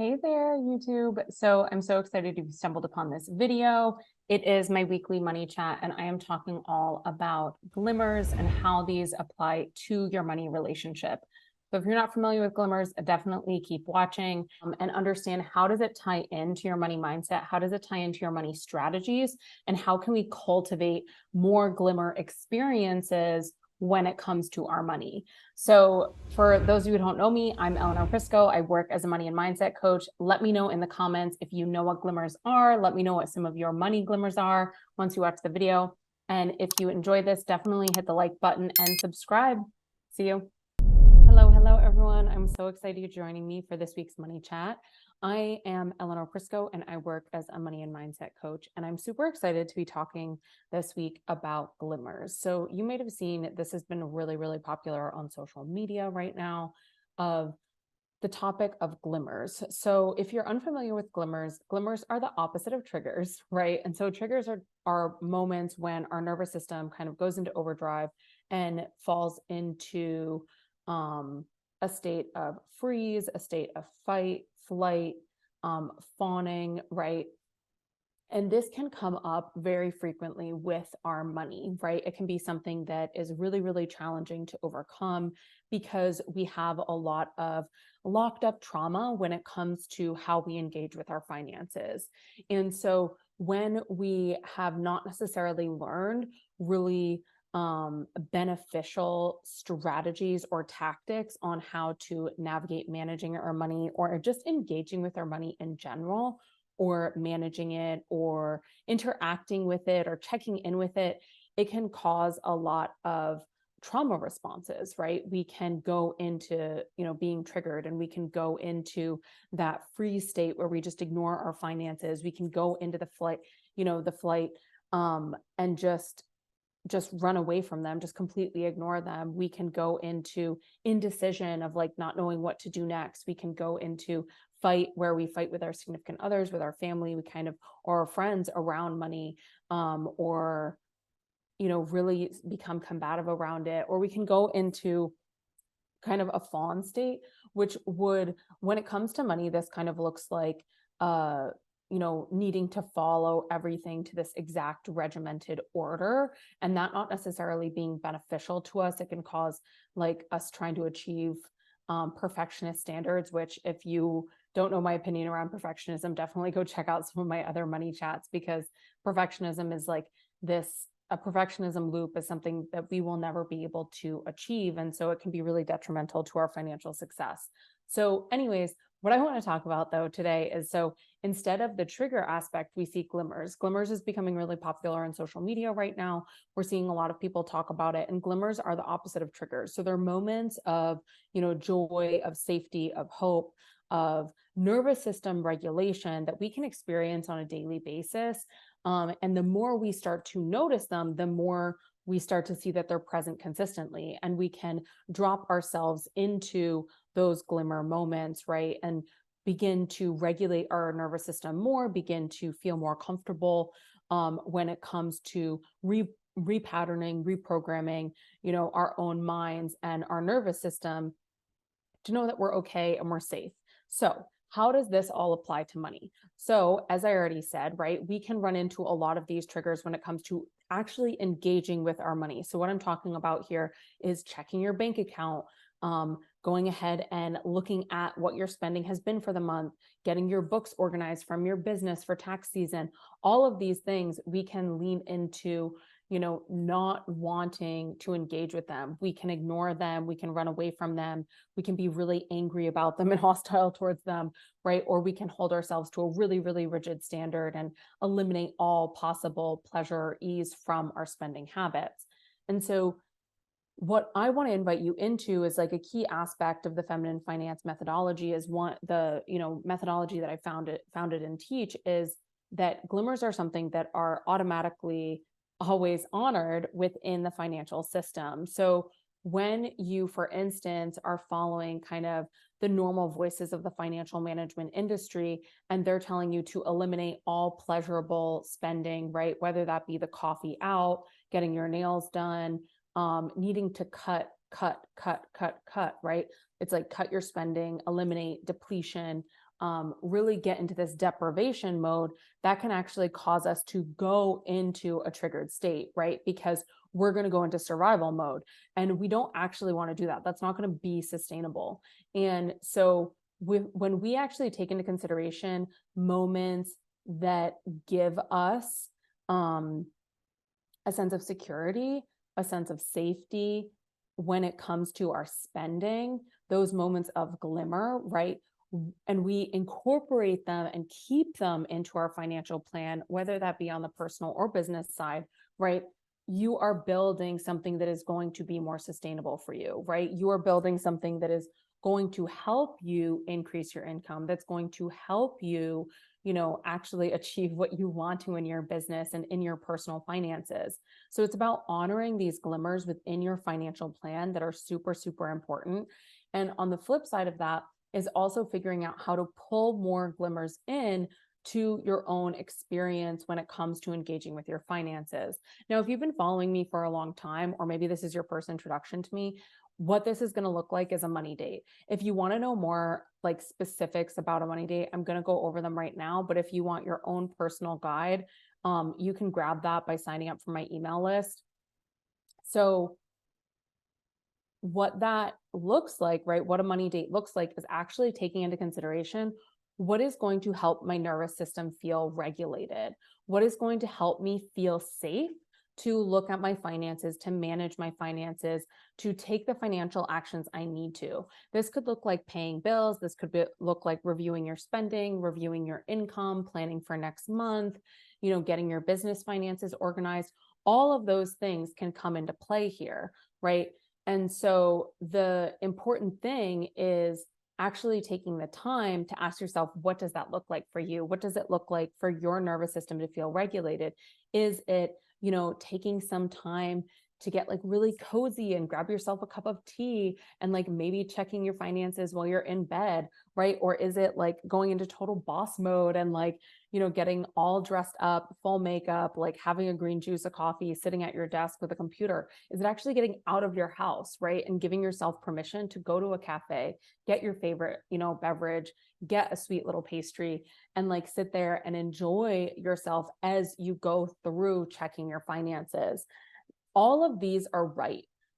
Hey there, YouTube. So I'm so excited you've stumbled upon this video. It is my weekly money chat, and I am talking all about glimmers and how these apply to your money relationship. So if you're not familiar with glimmers, definitely keep watching and understand how does it tie into your money mindset? How does it tie into your money strategies? And how can we cultivate more glimmer experiences when it comes to our money? So for those of you who don't know me, I'm Eleanor. I work as a money and mindset coach. Let me know in the comments if you know what glimmers are. Let me know what some of your money glimmers are once you watch the video. And if you enjoy this, definitely hit the like button and subscribe. See you. Hello, everyone. I'm so excited you're joining me for this week's money chat. I am Eleanor Prisco, and I work as a money and mindset coach. And I'm super excited to be talking this week about glimmers. So you might have seen this has been really, really popular on social media right now of the topic of glimmers. So if you're unfamiliar with glimmers, glimmers are the opposite of triggers, right? And so triggers are moments when our nervous system kind of goes into overdrive and falls into a state of freeze, a state of fight, flight, fawning, right? And this can come up very frequently with our money, right? It can be something that is really, really challenging to overcome because we have a lot of locked up trauma when it comes to how we engage with our finances. And so when we have not necessarily learned really beneficial strategies or tactics on how to navigate managing our money or just engaging with our money in general, or managing it or interacting with it or checking in with it, it can cause a lot of trauma responses, right? We can go into, being triggered, and we can go into that freeze state where we just ignore our finances. We can go into the flight, and just run away from them, just completely ignore them. We can go into indecision of like not knowing what to do next. We can go into fight where we fight with our significant others, with our family, or our friends around money, or really become combative around it. Or we can go into kind of a fawn state, which would, when it comes to money, this kind of looks like needing to follow everything to this exact regimented order, and that not necessarily being beneficial to us. It can cause like us trying to achieve perfectionist standards, which if you don't know my opinion around perfectionism, definitely go check out some of my other money chats, because perfectionism is like this, a perfectionism loop is something that we will never be able to achieve. And so it can be really detrimental to our financial success. So anyways, what I want to talk about though today is, so instead of the trigger aspect, we see glimmers. Glimmers is becoming really popular on social media right now. We're seeing a lot of people talk about it, and glimmers are the opposite of triggers. So they're moments of, joy, of safety, of hope, of nervous system regulation that we can experience on a daily basis. And the more we start to notice them, the more we start to see that they're present consistently, and we can drop ourselves into those glimmer moments, right? And begin to regulate our nervous system more, begin to feel more comfortable when it comes to repatterning, reprogramming, our own minds and our nervous system to know that we're okay and we're safe. So how does this all apply to money? So as I already said, right, we can run into a lot of these triggers when it comes to actually engaging with our money. So what I'm talking about here is checking your bank account, going ahead and looking at what your spending has been for the month, getting your books organized from your business for tax season. All of these things we can lean into, not wanting to engage with them. We can ignore them. We can run away from them. We can be really angry about them and hostile towards them, right? Or we can hold ourselves to a really, really rigid standard and eliminate all possible pleasure or ease from our spending habits. And so what I want to invite you into is like a key aspect of the feminine finance methodology is methodology that I founded and teach, is that glimmers are something that are automatically always honored within the financial system. So when you, for instance, are following kind of the normal voices of the financial management industry, and they're telling you to eliminate all pleasurable spending, right? Whether that be the coffee out, getting your nails done, needing to cut, right? It's like cut your spending, eliminate depletion, really get into this deprivation mode, that can actually cause us to go into a triggered state, right? Because we're going to go into survival mode, and we don't actually want to do that. That's not going to be sustainable. And so when we actually take into consideration moments that give us a sense of security, a sense of safety when it comes to our spending, those moments of glimmer, right? And we incorporate them and keep them into our financial plan, whether that be on the personal or business side, right? You are building something that is going to be more sustainable for you, right? You are building something that is going to help you increase your income, that's going to help you, actually achieve what you want to in your business and in your personal finances. So it's about honoring these glimmers within your financial plan that are super, super important. And on the flip side of that is also figuring out how to pull more glimmers in to your own experience when it comes to engaging with your finances. Now, if you've been following me for a long time, or maybe this is your first introduction to me, what this is going to look like is a money date. If you want to know more like specifics about a money date, I'm going to go over them right now. But if you want your own personal guide, you can grab that by signing up for my email list. So what that looks like, right? What a money date looks like is actually taking into consideration what is going to help my nervous system feel regulated, what is going to help me feel safe to look at my finances, to manage my finances, to take the financial actions I need to. This could look like paying bills. This could look like reviewing your spending, reviewing your income, planning for next month, getting your business finances organized. All of those things can come into play here, right? And so the important thing is actually taking the time to ask yourself, what does that look like for you? What does it look like for your nervous system to feel regulated? Is it, taking some time to get like really cozy and grab yourself a cup of tea and like maybe checking your finances while you're in bed, right? Or is it like going into total boss mode and like, getting all dressed up, full makeup, like having a green juice, a coffee, sitting at your desk with a computer? Is it actually getting out of your house, right? And giving yourself permission to go to a cafe, get your favorite, beverage, get a sweet little pastry, and like sit there and enjoy yourself as you go through checking your finances. All of these are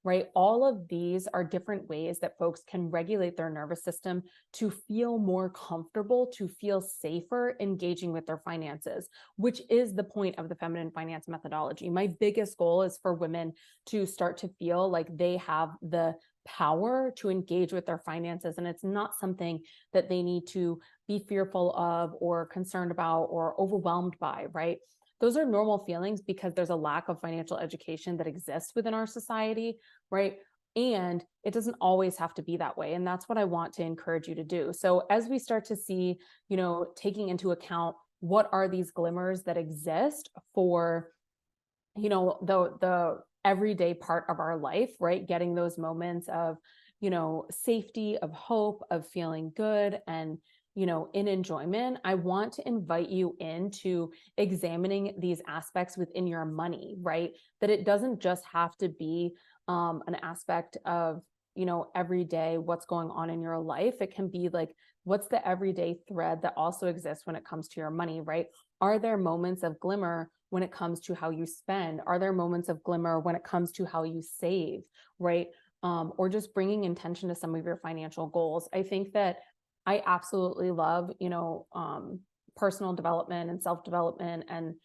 right? All of these are different ways that folks can regulate their nervous system to feel more comfortable, to feel safer engaging with their finances, which is the point of the feminine finance methodology. My biggest goal is for women to start to feel like they have the power to engage with their finances. And it's not something that they need to be fearful of or concerned about or overwhelmed by, right? Those are normal feelings because there's a lack of financial education that exists within our society, right? And it doesn't always have to be that way. And that's what I want to encourage you to do. So as we start to see, taking into account what are these glimmers that exist for, the everyday part of our life, right? Getting those moments of, safety, of hope, of feeling good, and in enjoyment, I want to invite you into examining these aspects within your money, right? That it doesn't just have to be an aspect of, every day, what's going on in your life. It can be like, what's the everyday thread that also exists when it comes to your money, right? Are there moments of glimmer when it comes to how you spend? Are there moments of glimmer when it comes to how you save, right? Or just bringing intention to some of your financial goals. I think that I absolutely love, personal development and self-development and,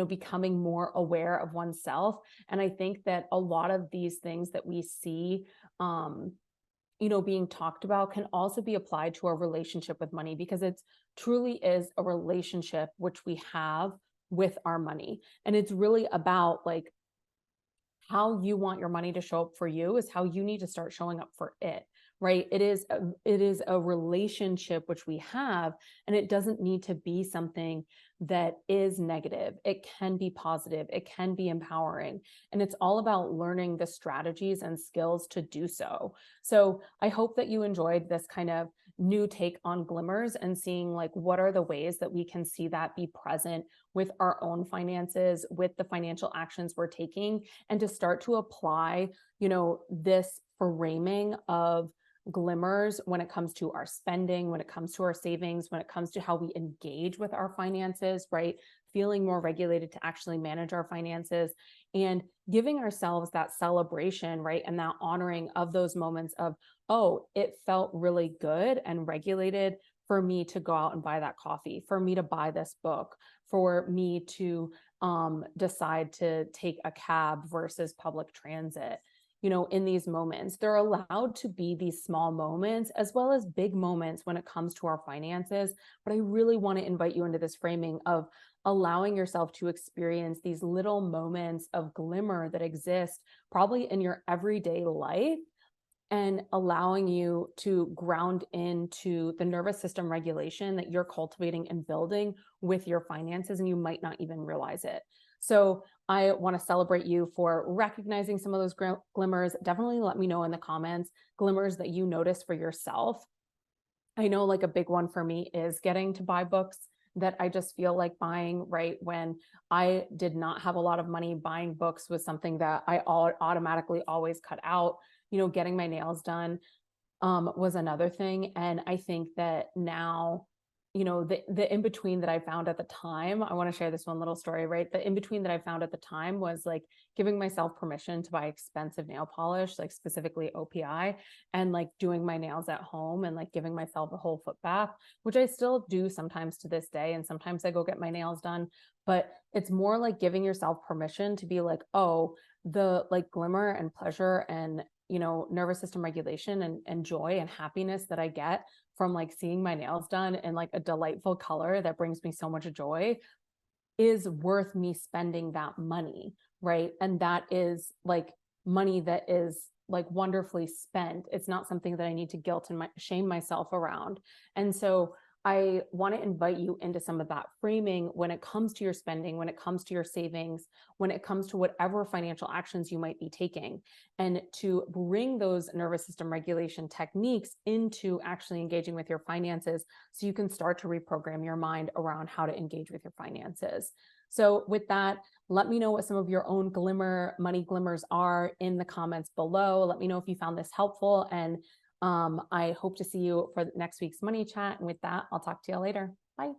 becoming more aware of oneself. And I think that a lot of these things that we see, being talked about can also be applied to our relationship with money, because it's truly is a relationship which we have with our money. And it's really about like how you want your money to show up for you is how you need to start showing up for it, right? It is a relationship which we have, and it doesn't need to be something that is negative. It can be positive. It can be empowering. And it's all about learning the strategies and skills to do so. So I hope that you enjoyed this kind of new take on glimmers and seeing like what are the ways that we can see that be present with our own finances, with the financial actions we're taking, and to start to apply, this framing of glimmers when it comes to our spending, when it comes to our savings, when it comes to how we engage with our finances, right? Feeling more regulated to actually manage our finances and giving ourselves that celebration, right? And that honoring of those moments of, oh, it felt really good and regulated for me to go out and buy that coffee, for me to buy this book, for me to decide to take a cab versus public transit. In these moments, they're allowed to be these small moments as well as big moments when it comes to our finances. But I really want to invite you into this framing of allowing yourself to experience these little moments of glimmer that exist probably in your everyday life, and allowing you to ground into the nervous system regulation that you're cultivating and building with your finances, and you might not even realize it. So I want to celebrate you for recognizing some of those glimmers. Definitely let me know in the comments glimmers that you notice for yourself. I know like a big one for me is getting to buy books that I just feel like buying, right? When I did not have a lot of money, buying books was something that I automatically always cut out. Getting my nails done was another thing. And I think that now, the in between that I found at the time, I want to share this one little story, right? The in between that I found at the time was like giving myself permission to buy expensive nail polish, like specifically OPI, and like doing my nails at home and like giving myself a whole foot bath, which I still do sometimes to this day. And sometimes I go get my nails done, but it's more like giving yourself permission to be like, oh, the like glimmer and pleasure and nervous system regulation and joy and happiness that I get from like seeing my nails done in like a delightful color that brings me so much joy is worth me spending that money, right? And that is like money that is like wonderfully spent. It's not something that I need to guilt and shame myself around. And so I want to invite you into some of that framing when it comes to your spending, when it comes to your savings, when it comes to whatever financial actions you might be taking, and to bring those nervous system regulation techniques into actually engaging with your finances so you can start to reprogram your mind around how to engage with your finances. So with that, let me know what some of your own money glimmers are in the comments below. Let me know if you found this helpful, and I hope to see you for next week's money chat. And with that, I'll talk to you later. Bye.